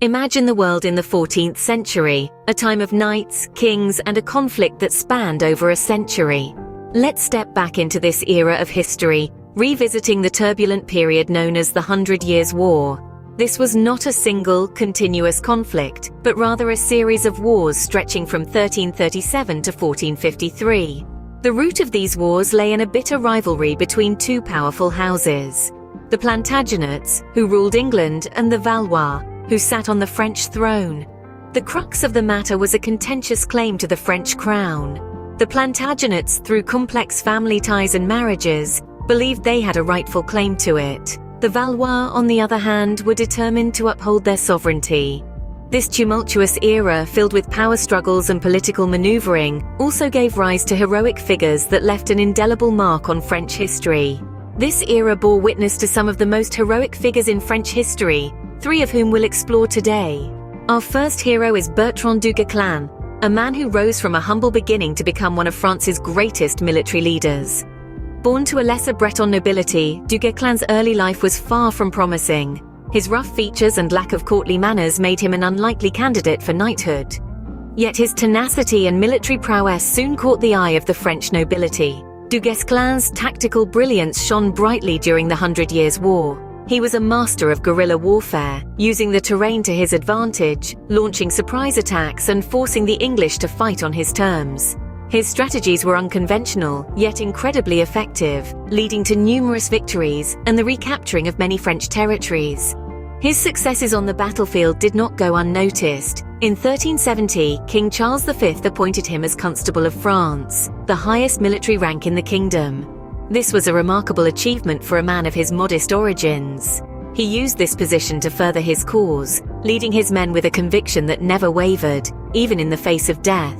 Imagine the world in the 14th century, a time of knights, kings, and a conflict that spanned over a century. Let's step back into this era of history, revisiting the turbulent period known as the 100 Years' War. This was not a single, continuous conflict, but rather a series of wars stretching from 1337 to 1453. The root of these wars lay in a bitter rivalry between two powerful houses: the Plantagenets, who ruled England, and the Valois, who sat on the French throne. The crux of the matter was a contentious claim to the French crown. The Plantagenets, through complex family ties and marriages, believed they had a rightful claim to it. The Valois, on the other hand, were determined to uphold their sovereignty. This tumultuous era, filled with power struggles and political maneuvering, also gave rise to heroic figures that left an indelible mark on French history. This era bore witness to some of the most heroic figures in French history, three of whom we'll explore today. Our first hero is Bertrand du Guesclin, a man who rose from a humble beginning to become one of France's greatest military leaders. Born to a lesser Breton nobility, du Guesclin's early life was far from promising. His rough features and lack of courtly manners made him an unlikely candidate for knighthood. Yet his tenacity and military prowess soon caught the eye of the French nobility. Du Guesclin's tactical brilliance shone brightly during the 100 Years' War. He was a master of guerrilla warfare, using the terrain to his advantage, launching surprise attacks and forcing the English to fight on his terms. His strategies were unconventional, yet incredibly effective, leading to numerous victories and the recapturing of many French territories. His successes on the battlefield did not go unnoticed. In 1370, King Charles V appointed him as Constable of France, the highest military rank in the kingdom. This was a remarkable achievement for a man of his modest origins. He used this position to further his cause, leading his men with a conviction that never wavered, even in the face of death.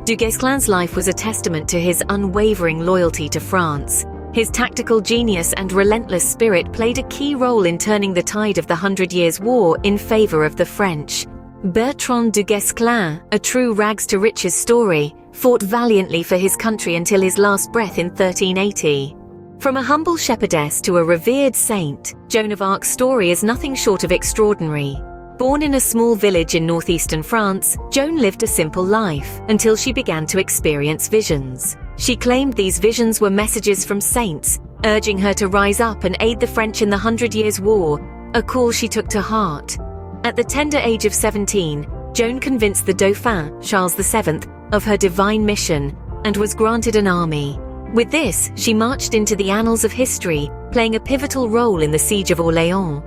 Du Guesclin's life was a testament to his unwavering loyalty to France. His tactical genius and relentless spirit played a key role in turning the tide of the 100 Years' War in favor of the French. Bertrand du Guesclin, a true rags-to-riches story, fought valiantly for his country until his last breath in 1380. From a humble shepherdess to a revered saint, Joan of Arc's story is nothing short of extraordinary. Born in a small village in northeastern France, Joan lived a simple life until she began to experience visions. She claimed these visions were messages from saints, urging her to rise up and aid the French in the 100 Years' War, a call she took to heart. At the tender age of 17, Joan convinced the Dauphin, Charles VII, of her divine mission and was granted an army. With this, she marched into the annals of history, playing a pivotal role in the Siege of Orléans.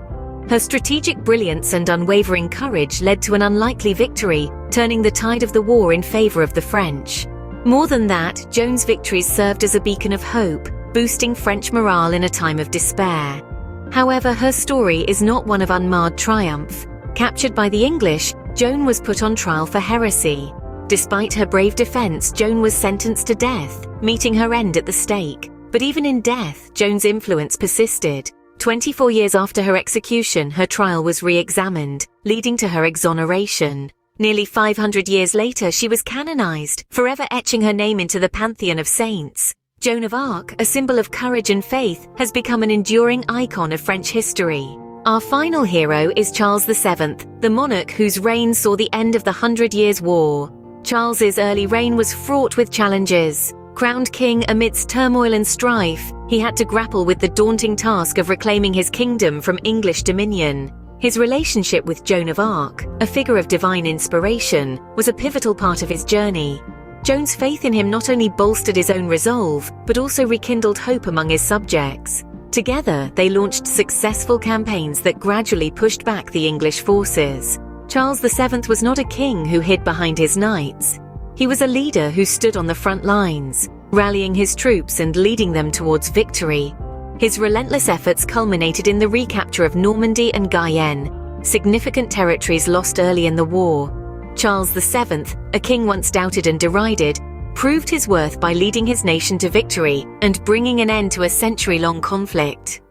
Her strategic brilliance and unwavering courage led to an unlikely victory, turning the tide of the war in favor of the French. More than that, Joan's victories served as a beacon of hope, boosting French morale in a time of despair. However, her story is not one of unmarred triumph. Captured by the English, Joan was put on trial for heresy. Despite her brave defense, Joan was sentenced to death, meeting her end at the stake. But even in death, Joan's influence persisted. 24 years after her execution, her trial was re-examined, leading to her exoneration. Nearly 500 years later, she was canonized, forever etching her name into the pantheon of saints. Joan of Arc, a symbol of courage and faith, has become an enduring icon of French history. Our final hero is Charles VII, the monarch whose reign saw the end of the 100 Years' War. Charles's early reign was fraught with challenges. Crowned king amidst turmoil and strife, he had to grapple with the daunting task of reclaiming his kingdom from English dominion. His relationship with Joan of Arc, a figure of divine inspiration, was a pivotal part of his journey. Joan's faith in him not only bolstered his own resolve, but also rekindled hope among his subjects. Together, they launched successful campaigns that gradually pushed back the English forces. Charles VII was not a king who hid behind his knights. He was a leader who stood on the front lines, rallying his troops and leading them towards victory. His relentless efforts culminated in the recapture of Normandy and Guyenne, significant territories lost early in the war. Charles VII, a king once doubted and derided, proved his worth by leading his nation to victory and bringing an end to a century-long conflict.